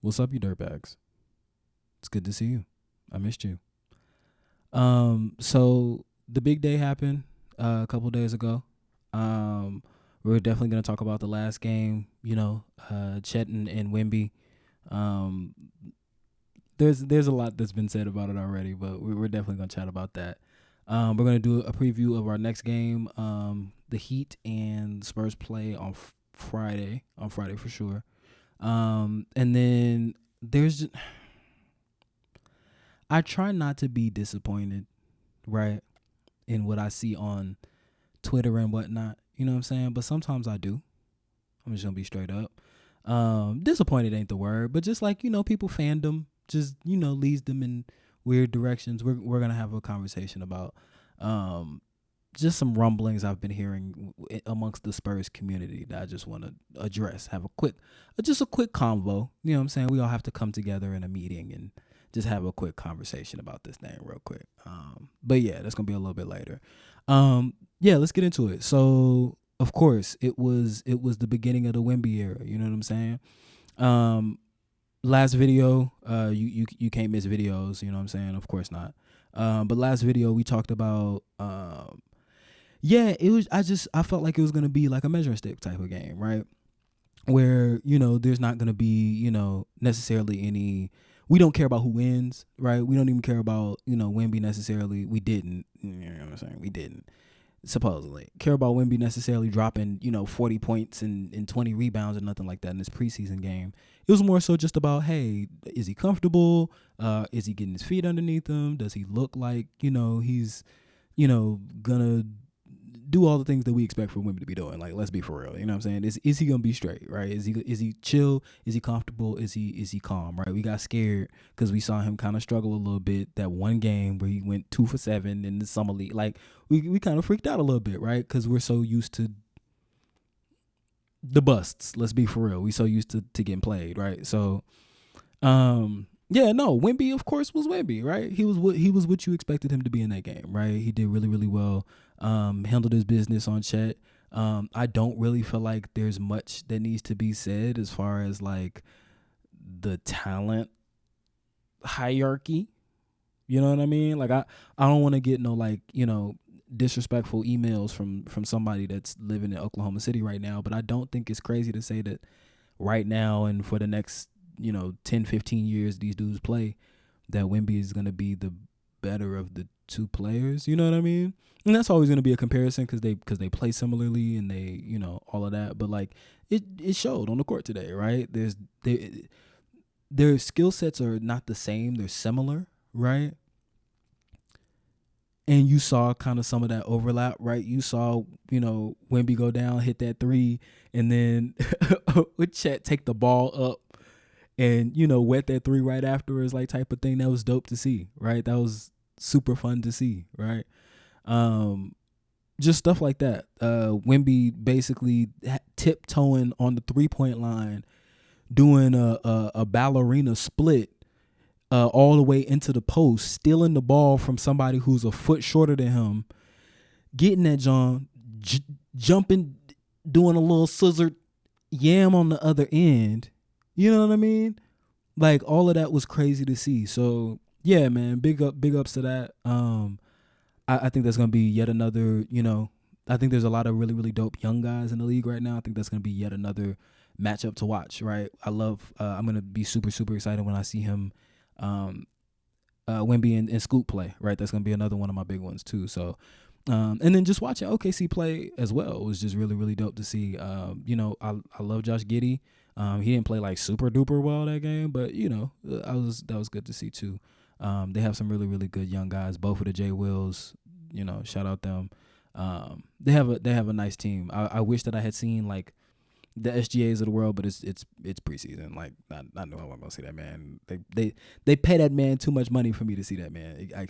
What's up, you dirtbags? It's good to see you. I missed you. So the big day happened a couple days ago. We're definitely gonna talk about the last game. Chet and Wemby. Um, there's a lot that's been said about it already, but we're definitely gonna chat about that. We're gonna do a preview of our next game. The Heat and Spurs play on Friday. On Friday for sure. And then there's. I try not to be disappointed, right, in what I see on Twitter and whatnot. You know what I'm saying? But sometimes I do. I'm just gonna be straight up. Disappointed ain't the word, but just like people fandom just leads them in weird directions. We're gonna have a conversation about just some rumblings I've been hearing amongst the Spurs community that I just want to address. Have a quick convo. You know what I'm saying? We all have to come together in a meeting and just have a quick conversation about this thing real quick. But yeah, that's gonna be a little bit later. Yeah, let's get into it. So of course it was the beginning of the Wemby era. You know what I'm saying? Last video, you can't miss videos. You know what I'm saying? Of course not. But last video we talked about. Yeah, it was. I felt like it was gonna be like a measuring stick type of game, right? Where there's not gonna be necessarily any. We don't care about who wins, right? We don't even care about Wemby necessarily. We didn't. You know what I'm saying? We didn't supposedly care about Wemby necessarily dropping 40 points and 20 rebounds or nothing like that in this preseason game. It was more so just about, hey, is he comfortable? Is he getting his feet underneath him? Does he look like he's gonna do all the things that we expect for Wemby to be doing? Like, let's be for real. You know what I'm saying? Is he gonna be straight, right? Is he chill? Is he comfortable? Is he calm, right? We got scared because we saw him kind of struggle a little bit that one game where he went 2 for 7 in the summer league. Like, we kind of freaked out a little bit, right? Because we're so used to the busts. Let's be for real. We so used to getting played, right? So, yeah, no, Wemby, of course, was Wemby, right? He was what you expected him to be in that game, right? He did really, really well. Handled his business on Chet. I don't really feel like there's much that needs to be said as far as like the talent hierarchy. You know what I mean? Like I don't want to get no disrespectful emails from somebody that's living in Oklahoma City right now, but I don't think it's crazy to say that right now and for the next 10, 15 years these dudes play, that Wemby is going to be the better of the two players. You know what I mean? And that's always going to be a comparison because they play similarly and they all of that. But like it showed on the court today, right? Their skill sets are not the same. They're similar, right? And you saw kind of some of that overlap, right? You saw, Wemby go down, hit that 3, and then with Chet take the ball up and, wet that 3 right afterwards, like type of thing. That was dope to see, right? That was super fun to see, right? Just stuff like that. Wemby basically tiptoeing on the 3-point line, doing a ballerina split all the way into the post, stealing the ball from somebody who's a foot shorter than him, getting that John, jumping, doing a little scissor yam on the other end. You know what I mean? Like all of that was crazy to see. So yeah, man, big ups to that. I think that's gonna be yet another. I think there's a lot of really, really dope young guys in the league right now. I think that's gonna be yet another matchup to watch. Right? I love. I'm gonna be super, super excited when I see him, Wemby and Scoot play. Right? That's gonna be another one of my big ones too. So. And then just watching OKC play as well was just really, really dope to see. I love Josh Giddey. He didn't play like super duper well that game, but that was good to see too. They have some really, really good young guys. Both of the J Wills, shout out them. They have a nice team. I wish that I had seen like the SGAs of the world, but it's preseason. Like I know I'm gonna see that man. They pay that man too much money for me to see that man. I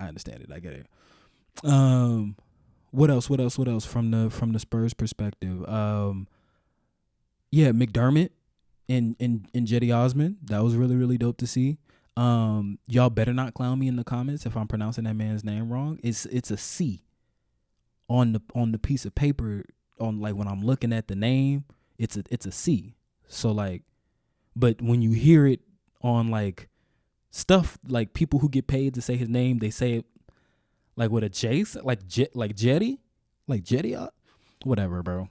understand it. I get it. What else from the Spurs perspective? Yeah, McDermott and Jetty Osman. That was really, really dope to see. Y'all better not clown me in the comments if I'm pronouncing that man's name wrong. It's a C on the piece of paper. On like when I'm looking at the name, it's a C. So like But when you hear it on like stuff, like people who get paid to say his name, they say it like with a J, like Jetty, whatever, bro.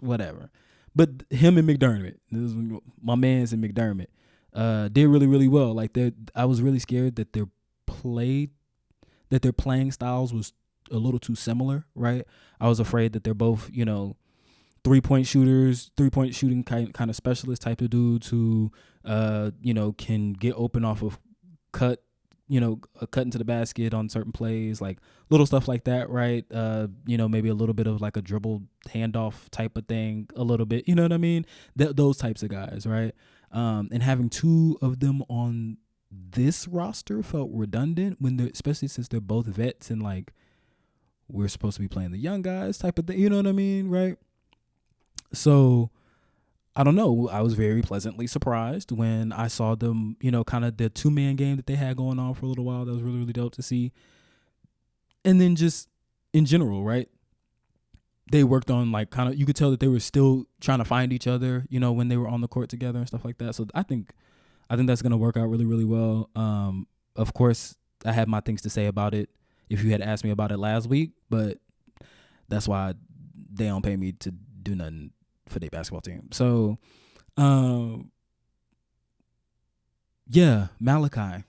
Whatever. But him and McDermott, my man's and McDermott, did really, really well. Like I was really scared that their playing styles was a little too similar, right? I was afraid that they're both, 3-point shooting kind of specialist type of dudes who, can get open off of cut, a cut into the basket on certain plays, like little stuff like that, right? Maybe a little bit of like a dribble handoff type of thing, a little bit, you know what I mean? Those types of guys, right? And having two of them on this roster felt redundant especially since they're both vets and like we're supposed to be playing the young guys type of thing, you know what I mean, right? So I don't know. I was very pleasantly surprised when I saw them, kind of the 2-man game that they had going on for a little while. That was really, really dope to see. And then just in general, right? They worked on like kind of, you could tell that they were still trying to find each other, when they were on the court together and stuff like that. So I think that's going to work out really, really well. Of course, I had my things to say about it if you had asked me about it last week, but that's why they don't pay me to do nothing for their basketball team. So, yeah, Malachi.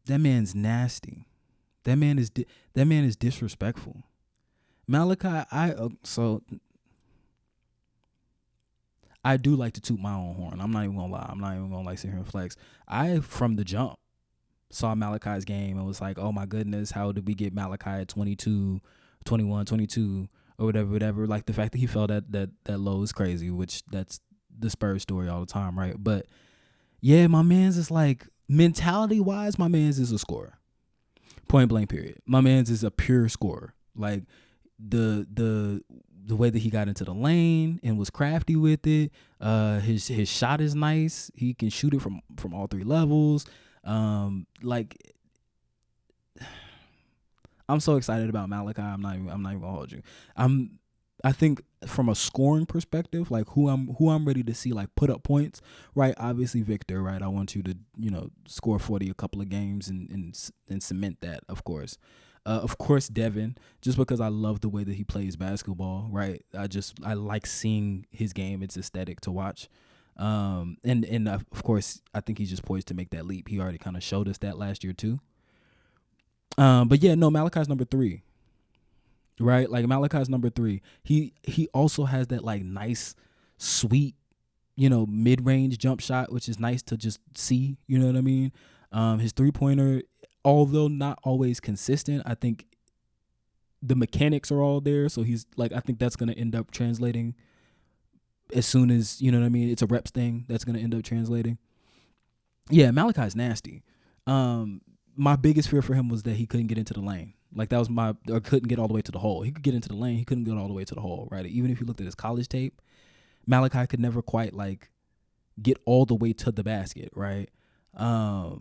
That man's nasty. That man is disrespectful. Malachi, I do like to toot my own horn. I'm not even gonna lie. I'm not even gonna like sit here and flex. I from the jump saw Malachi's game and was like, oh my goodness, how did we get Malachi at 22, 21, 22 or whatever. Like the fact that he fell that low is crazy, which that's the Spurs story all the time, right? But yeah, my man's is like mentality wise, my man's is a scorer. Point blank period. My man's is a pure scorer. Like the way that he got into the lane and was crafty with it. His shot is nice. He can shoot it from all three levels. Like I'm so excited about Malachi. I'm not even gonna hold you. I think from a scoring perspective, like who I'm ready to see like put up points, right? Obviously Victor, right? I want you to, score 40 a couple of games and cement that, of course. Of course, Devin, just because I love the way that he plays basketball, right? I like seeing his game. It's aesthetic to watch. And of course, I think he's just poised to make that leap. He already kind of showed us that last year too. But yeah, no, Malachi's number 3, right? Like Malachi's number 3. He also has that like nice, sweet, mid-range jump shot, which is nice to just see. You know what I mean? His 3-pointer, although not always consistent, I think the mechanics are all there. So he's like, I think that's gonna end up translating as soon as, you know what I mean? It's a reps thing that's going to end up translating. Yeah, Malachi's nasty. My biggest fear for him was that he couldn't get into the lane. Like that was or couldn't get all the way to the hole. He could get into the lane. He couldn't get all the way to the hole, right? Even if you looked at his college tape, Malachi could never quite like get all the way to the basket, right? I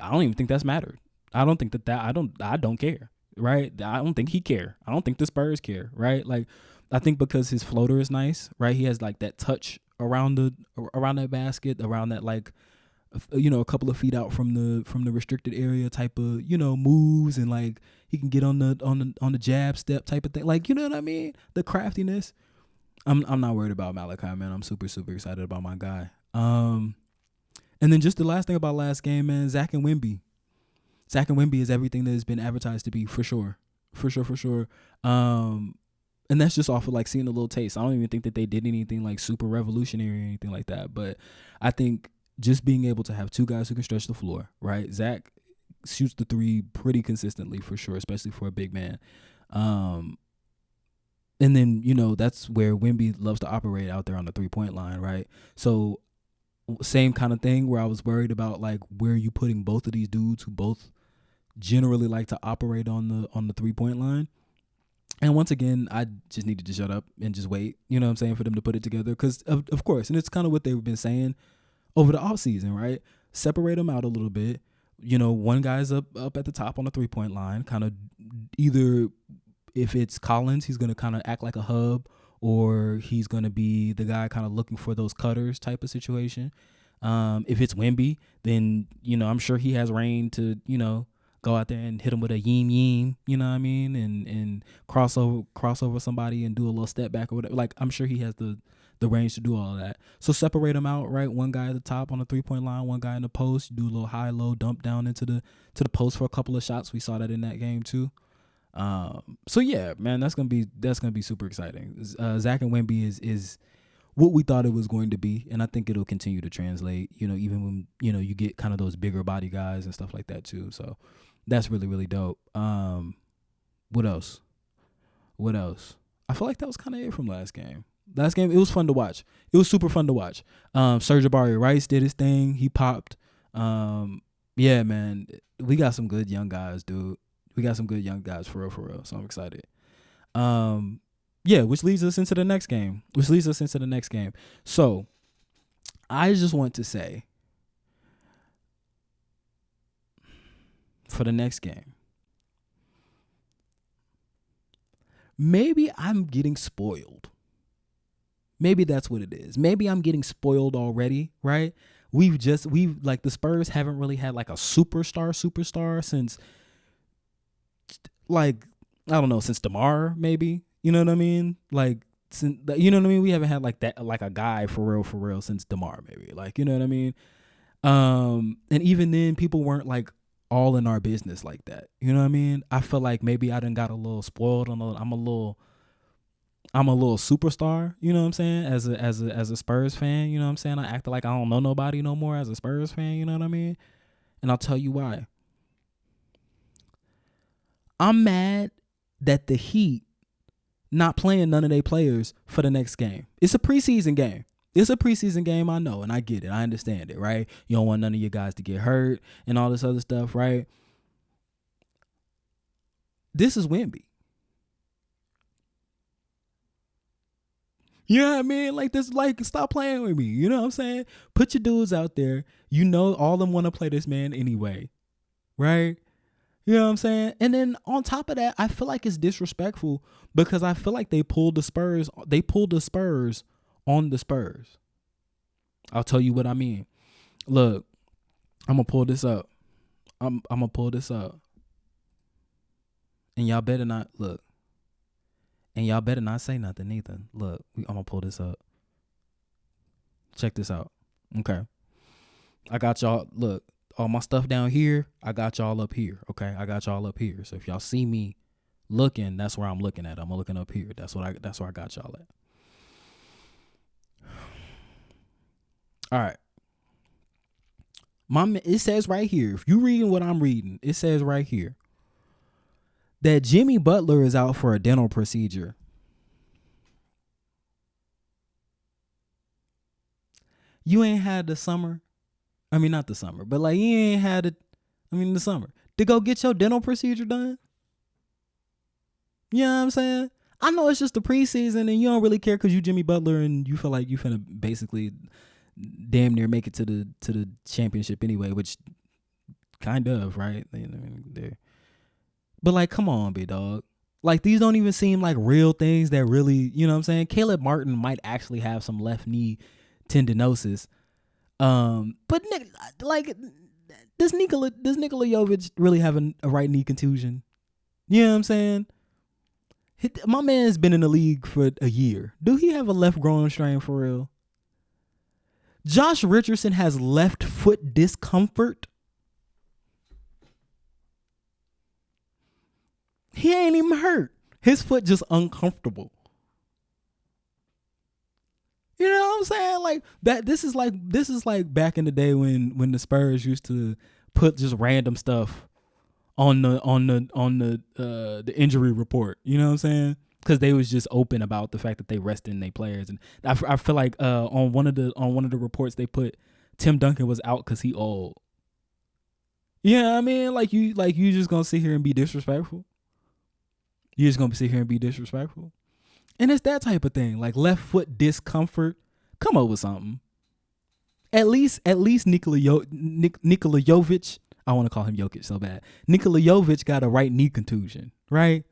don't even think that's mattered. I don't think I don't care. Right? I don't think he care. I don't think the Spurs care, right? Like, I think because his floater is nice, right? He has like that touch around that basket, around that like, a couple of feet out from the restricted area type of moves, and like he can get on the jab step type of thing, like you know what I mean? The craftiness. I'm not worried about Malachi, man. I'm super super excited about my guy. And then just the last thing about last game, man. Zach and Wemby is everything that has been advertised to be, for sure. And that's just off of like seeing a little taste. I don't even think that they did anything like super revolutionary or anything like that. But I think just being able to have two guys who can stretch the floor, right? Zach shoots the 3 pretty consistently, for sure, especially for a big man. And then, that's where Wemby loves to operate out there on the 3-point line, right? So same kind of thing where I was worried about like where are you putting both of these dudes who both generally like to operate on the 3-point line. And once again, I just needed to shut up and just wait, you know what I'm saying, for them to put it together. Because, of course, and it's kind of what they've been saying over the offseason, right? Separate them out a little bit, one guy's up at the top on the 3-point line, kind of either if it's Collins, he's going to kind of act like a hub, or he's going to be the guy kind of looking for those cutters type of situation. If it's Wemby, then, I'm sure he has range to, go out there and hit him with a yeem, you know what I mean? And cross over somebody and do a little step back or whatever. Like, I'm sure he has the range to do all of that. So separate them out, right? One guy at the top on the 3-point line, one guy in the post. You do a little high, low dump down into the post for a couple of shots. We saw that in that game too. So yeah, man, that's gonna be super exciting. Zach and Wemby is what we thought it was going to be, and I think it'll continue to translate. Even when you get kind of those bigger body guys and stuff like that too. So that's really, really dope. What else? I feel like that was kind of it from last game. Last game, it was fun to watch. It was super fun to watch. Serge Ibaka Rice did his thing. He popped. Yeah, man, we got some good young guys, dude. We got some good young guys for real. So I'm excited. Yeah, which leads us into the next game. So I just want to say, for the next game, maybe I'm getting spoiled. Maybe that's what it is. Maybe I'm getting spoiled already, right? We've like, the Spurs haven't really had like a superstar since, like, I don't know, since DeMar, maybe. You know what I mean? Like, since, you know what I mean? We haven't had like that, like a guy for real since DeMar, maybe. Like, you know what I mean? And even then, people weren't like all in our business like that. You know what I mean? I feel like maybe I done got a little spoiled. I'm a little superstar, you know what I'm saying? As a Spurs fan, you know what I'm saying? I acted like I don't know nobody no more as a Spurs fan, you know what I mean? And I'll tell you why. I'm mad that the Heat not playing none of their players for the next game. It's a preseason game. I know, and I get it. I understand it, right? You don't want none of your guys to get hurt and all this other stuff, right? This is Wemby. You know what I mean? Like, this, like, stop playing with me. You know what I'm saying? Put your dudes out there. All of them want to play this man anyway, right? You know what I'm saying? And then on top of that, I feel like it's disrespectful because I feel like they pulled the Spurs on the Spurs. I'll tell you what I mean. Look, I'm going to pull this up. I'm going to pull this up. And y'all better not, look. And y'all better not say nothing either. Look, I'm going to pull this up. Check this out. Okay. I got y'all, look, all my stuff down here, I got y'all up here, okay? I got y'all up here. So if y'all see me looking, that's where I'm looking at. I'm looking up here. That's where I got y'all at. All right. It says right here, if you reading what I'm reading, it says right here that Jimmy Butler is out for a dental procedure. You ain't had the summer. I mean, not the summer, but like, you ain't had it. I mean, the summer to go get your dental procedure done. You know what I'm saying? I know it's just the preseason and you don't really care because you Jimmy Butler and you feel like you finna basically damn near make it to the championship anyway, which kind of, right? But like, come on, big dog. Like, these don't even seem like real things that really, you know what I'm saying? Caleb Martin might actually have some left knee tendinosis. But like, does Nikola Jovic really have a right knee contusion? You know what I'm saying? My man's been in the league for a year. Do he have a left groin strain for real? Josh Richardson has left foot discomfort. He ain't even hurt. His foot just uncomfortable. You know what I'm saying? Like that. This is like back in the day when the Spurs used to put just random stuff on the injury report. You know what I'm saying? Because they was just open about the fact that they resting their players, and I feel like on one of the reports they put Tim Duncan was out because he old. Yeah, you know what I mean, like you just gonna sit here and be disrespectful. You're just gonna sit here and be disrespectful. And it's that type of thing, like left foot discomfort. Come up with something. At least Nikola Jovic. I want to call him Jokic so bad. Nikola Jovic got a right knee contusion, right?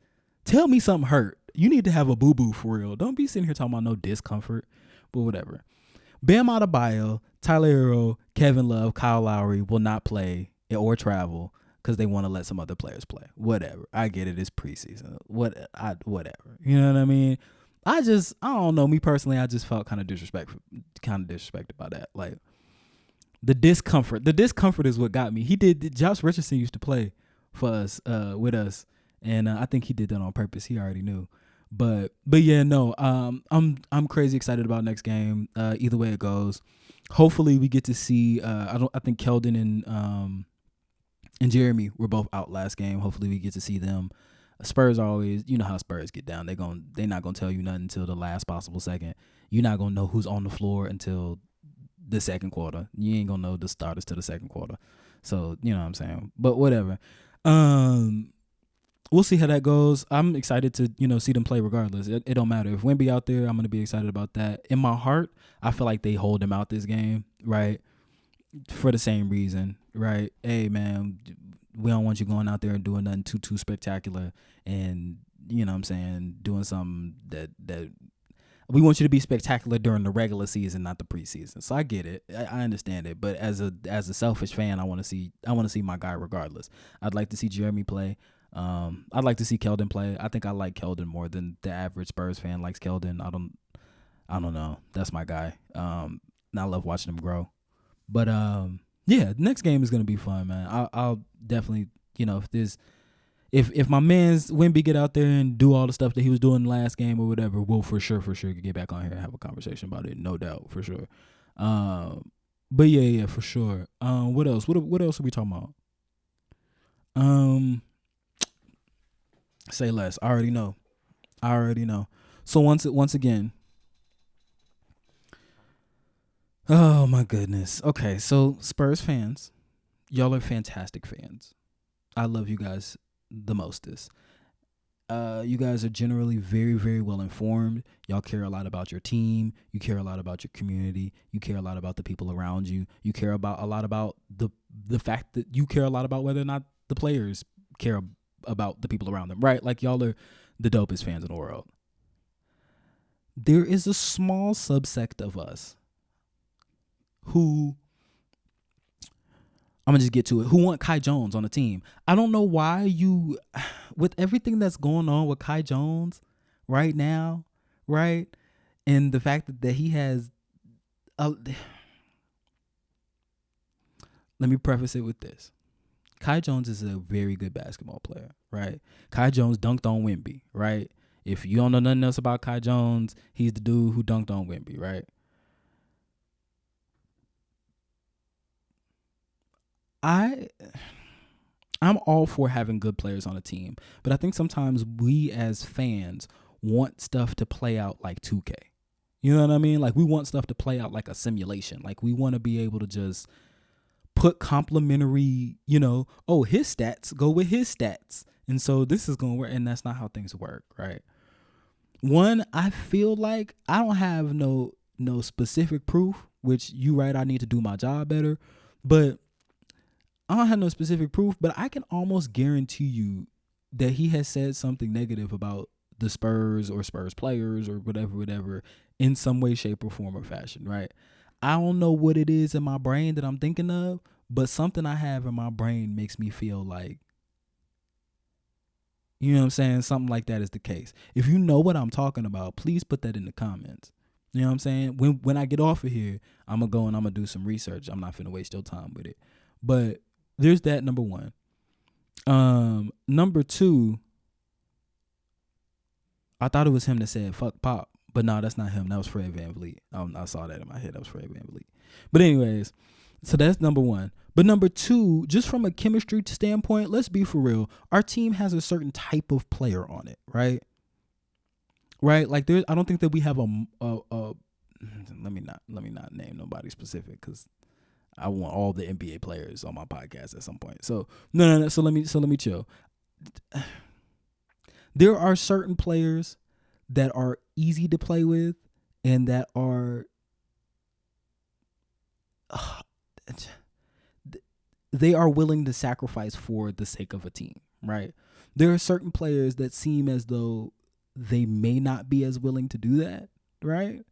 Tell me something hurt. You need to have a boo-boo for real. Don't be sitting here talking about no discomfort, but whatever. Bam Adebayo, Tyler Hero, Kevin Love, Kyle Lowry will not play or travel because they want to let some other players play. Whatever. I get it. It's preseason. Whatever. You know what I mean? I don't know. Me personally, I just felt kind of disrespected by that. Like, the discomfort is what got me. Josh Richardson used to play for us, with us, and I think he did that on purpose. He already knew. But yeah, no. I'm crazy excited about next game. Either way it goes, hopefully we get to see. I think Keldon and Jeremy were both out last game. Hopefully we get to see them. Spurs are always, you know how Spurs get down. They're not gonna tell you nothing until the last possible second. You're not gonna know who's on the floor until the second quarter. You ain't gonna know the starters till the second quarter. So you know what I'm saying. But whatever. We'll see how that goes. I'm excited to, see them play regardless. It don't matter. If Wemby out there, I'm going to be excited about that. In my heart, I feel like they hold him out this game, right? For the same reason, right? Hey, man, we don't want you going out there and doing nothing too spectacular and, you know what I'm saying, doing something that we want you to be spectacular during the regular season, not the preseason. So I get it. I understand it. But as a selfish fan, I want to see my guy regardless. I'd like to see Jeremy play. I'd like to see Keldon play. I think I like Keldon more than the average Spurs fan likes Keldon. I don't know. That's my guy. And I love watching him grow. But yeah, next game is gonna be fun, man. I'll definitely, if my man's Wemby get out there and do all the stuff that he was doing last game or whatever, we'll for sure get back on here and have a conversation about it, no doubt, for sure. But yeah, for sure. What else? What else are we talking about? Say less. I already know. So once again. Oh my goodness. Okay, so Spurs fans, y'all are fantastic fans. I love you guys the mostest. You guys are generally very, very well informed. Y'all care a lot about your team. You care a lot about your community. You care a lot about the people around you. You care a lot about the fact that you care a lot about whether or not the players care about the people around them, right? Like, y'all are the dopest fans in the world. There is a small subsect of us who, I'm going to just get to it, who want Kai Jones on the team. I don't know why with everything that's going on with Kai Jones right now, right? And the fact that he has, let me preface it with this. Kai Jones is a very good basketball player, right? Kai Jones dunked on Wemby, right? If you don't know nothing else about Kai Jones, he's the dude who dunked on Wemby, right? I'm all for having good players on a team, but I think sometimes we as fans want stuff to play out like 2K. You know what I mean? Like, we want stuff to play out like a simulation. Like, we want to be able to just put complimentary, his stats go with his stats. And so this is going to work. And that's not how things work, right? One, I feel like I don't have no specific proof, which you right, I need to do my job better. But I don't have no specific proof, but I can almost guarantee you that he has said something negative about the Spurs or Spurs players or whatever, in some way, shape, or form or fashion, right? I don't know what it is in my brain that I'm thinking of, but something I have in my brain makes me feel like, you know what I'm saying? Something like that is the case. If you know what I'm talking about, please put that in the comments. You know what I'm saying? When I get off of here, I'm going to go and I'm going to do some research. I'm not finna waste your time with it. But there's that, number one. Number two, I thought it was him that said, fuck Pop. But no, that's not him. That was Fred VanVleet. I saw that in my head. That was Fred VanVleet. But anyways, so that's number one. But number two, just from a chemistry standpoint, let's be for real. Our team has a certain type of player on it, right? Right? Like, I don't think that we have a let me not name nobody specific, because I want all the NBA players on my podcast at some point. So no. So let me chill. There are certain players that are easy to play with and that are they are willing to sacrifice for the sake of a team, right? There are certain players that seem as though they may not be as willing to do that, right?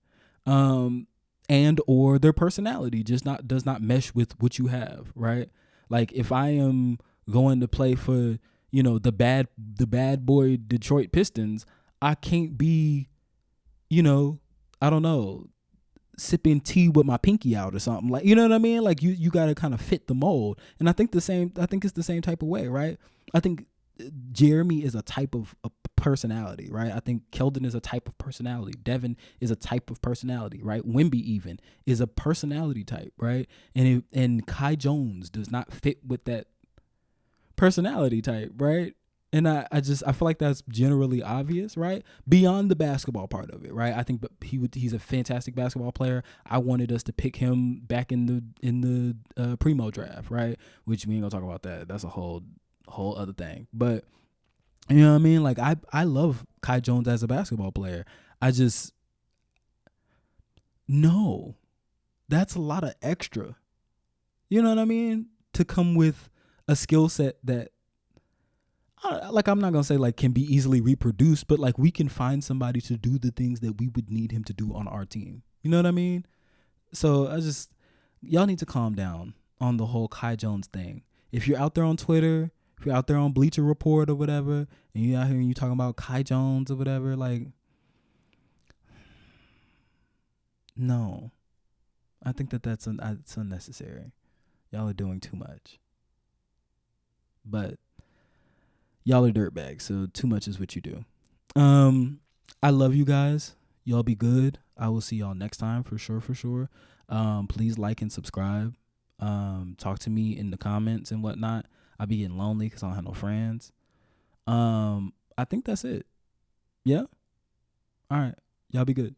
And or their personality just does not mesh with what you have, right? Like if I am going to play for, the bad boy Detroit Pistons, I can't be, I don't know, sipping tea with my pinky out or something, like, you know what I mean? Like you got to kind of fit the mold. And I think it's the same type of way, right? I think Jeremy is a type of a personality, right? I think Keldon is a type of personality. Devin is a type of personality, right? Wemby even is a personality type, right? And Kai Jones does not fit with that personality type, right? And I feel like that's generally obvious, right? Beyond the basketball part of it, right? I think he's a fantastic basketball player. I wanted us to pick him back in the primo draft, right? Which we ain't gonna talk about that. That's a whole other thing. But you know what I mean? Like I love Kai Jones as a basketball player. No, that's a lot of extra. You know what I mean? To come with a skill set that, like, I'm not going to say like can be easily reproduced, but like we can find somebody to do the things that we would need him to do on our team. You know what I mean? So y'all need to calm down on the whole Kai Jones thing. If you're out there on Twitter, if you're out there on Bleacher Report or whatever, and you're out here and you're talking about Kai Jones or whatever, like, no. I think that's it's unnecessary. Y'all are doing too much. But y'all are dirtbags, so too much is what you do. I love you guys. Y'all be good. I will see y'all next time for sure. Please like and subscribe. Talk to me in the comments and whatnot. I be getting lonely because I don't have no friends. I think that's it. Yeah? All right. Y'all be good.